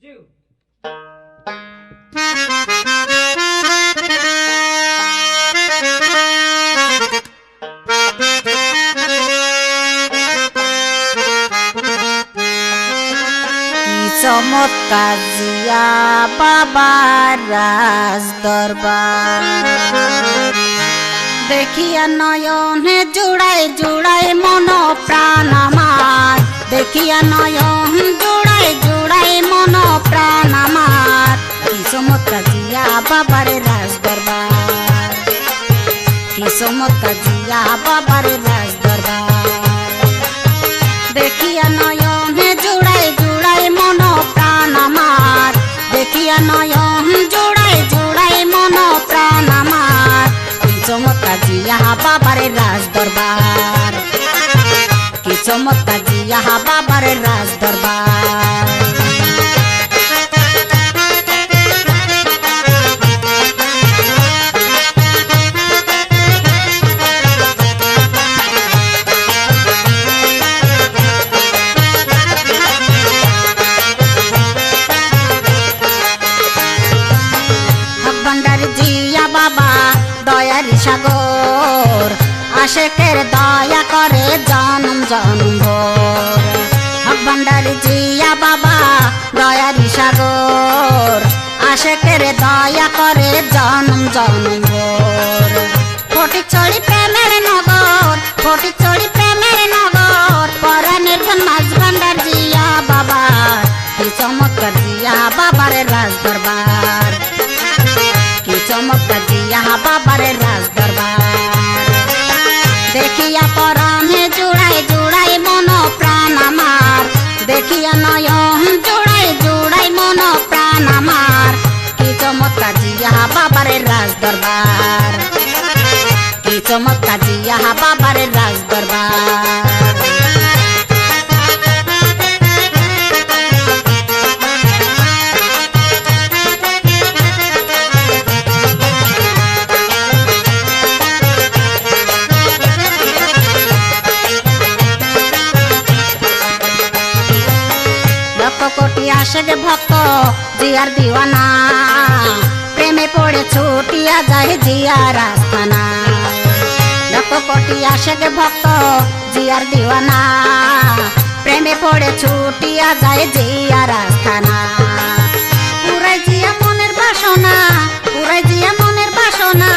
Two. চমৎকার জিয়া বাবার রাজ দরবার দেখিয়া নয়নে জুড়াই জুড়াই মন প্রাণ আমার দেখিয়া নয়ন জুড়াই জুড়াই মন প্রাণ আমার কি চমৎকার জিয়া বাবার রাজ দরবার কি চমৎকার জিয়া বাবার রাজ দরবার দেখিয়া নয়নে জুড়াই জুড়াই মন প্রাণ আমার দেখিয়া নয়ন জুড়াই জুড়াই মন প্রাণ আমার কি চমৎকার জিয়া বাবার রাজ দরবার কি চমৎকার জিয়া বাবার রাজ দরবার বাবা দয়ারি সাগর আশেকের দয়া করে জনম জনম ভোর ভান্ডারি জিয়া বাবা দয়ারি সাগর আশেকের দয়া করে জনম জনম ভোর ফটিকছড়ি প্রেমের নগর ফটিকছড়ি প্রেমের নগর পরাণের মাঝ ভান্ডার জিয়া বাবা কি চমৎকার জিয়া বাবার রাজ দরবার চমৎকার জিয়া বাবার রাজ দরবার দেখিয়া পরাণে জুড়াই জুড়াই মন প্রাণ আমার দেখিয়া নয়ন জুড়াই জুড়াই মন প্রাণ আমার কি চমৎকার জিয়া বাবার রাজ দরবার কি চমৎকার জিয়া বাবার রাজ দরবার কোটি আশেক ভক্ত জিয়ার দিওয়ানা প্রেমে পড়ে ছুটিয়া যায় জিয়ার আস্তানা লক্ষ কোটি আশেক ভক্ত জিয়ার দিওয়ানা প্রেমে পড়ে ছুটিয়া যায় জিয়ার আস্তানা পুরাই জিয়া মনের বাসনা পুরাই জিয়া মনের বাসনা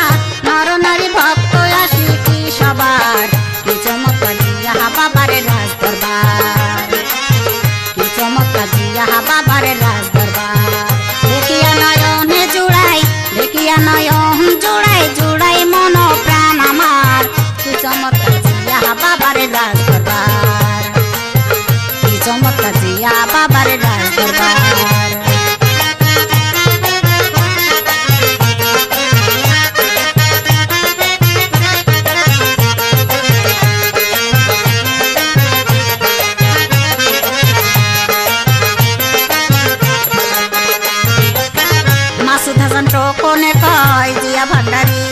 নর নারী ভক্ত আসি কি সবার কি চমৎকার জিয়া বাবার রাজ দরবার চমৎকার জিয়া বাবার রাজ দরবার দেখিয়া নয়নে জুড়াই দেখিয়া নয়ন জুড়াই জুড়াই মন প্রাণ আমার কি চমৎকার জিয়া বাবার রাজ দরবার কি চমৎকার জিয়া বাবার রাজ দরবার কোনে কয় জিয়া ভান্ডারি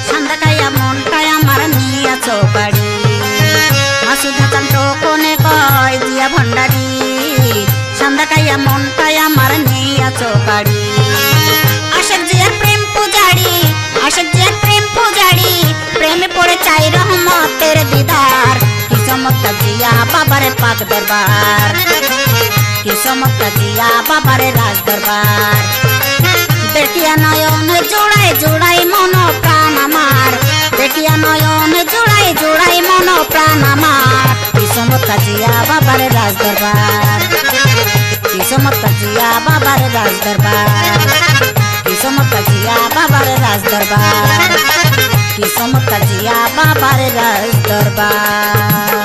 সন্ধ্যাকাইয়া মনটাই আমার নিয়া চৌকাড়ি মাসুদা চান্টো কোনে কয় জিয়া ভান্ডারি সন্ধ্যাকাইয়া মনটাই আমার নিয়া চৌকাড়ি আশেক জিয়ার প্রেম পূজারি আশেক জিয়ার প্রেম পূজারি প্রেমে পড়ে চাই রহমতের দিদার কি চমৎকার জিয়া বাবার পাক দরবার কি চমৎকার জিয়া বাবার রাজ দরবার দেখিয়া নয়ন জোড়াই জোড়াই মন প্রাণ আমার দেখিয়া নয়ন জোড়াই জোড়াই মন প্রাণ আমার কি চমৎকার জিয়া বাবার রাজ দরবার কি চমৎকার জিয়া বাবার রাজ দরবার কি চমৎকার জিয়া বাবার রাজ দরবার কি চমৎকার জিয়া বাবার রাজ দরবার।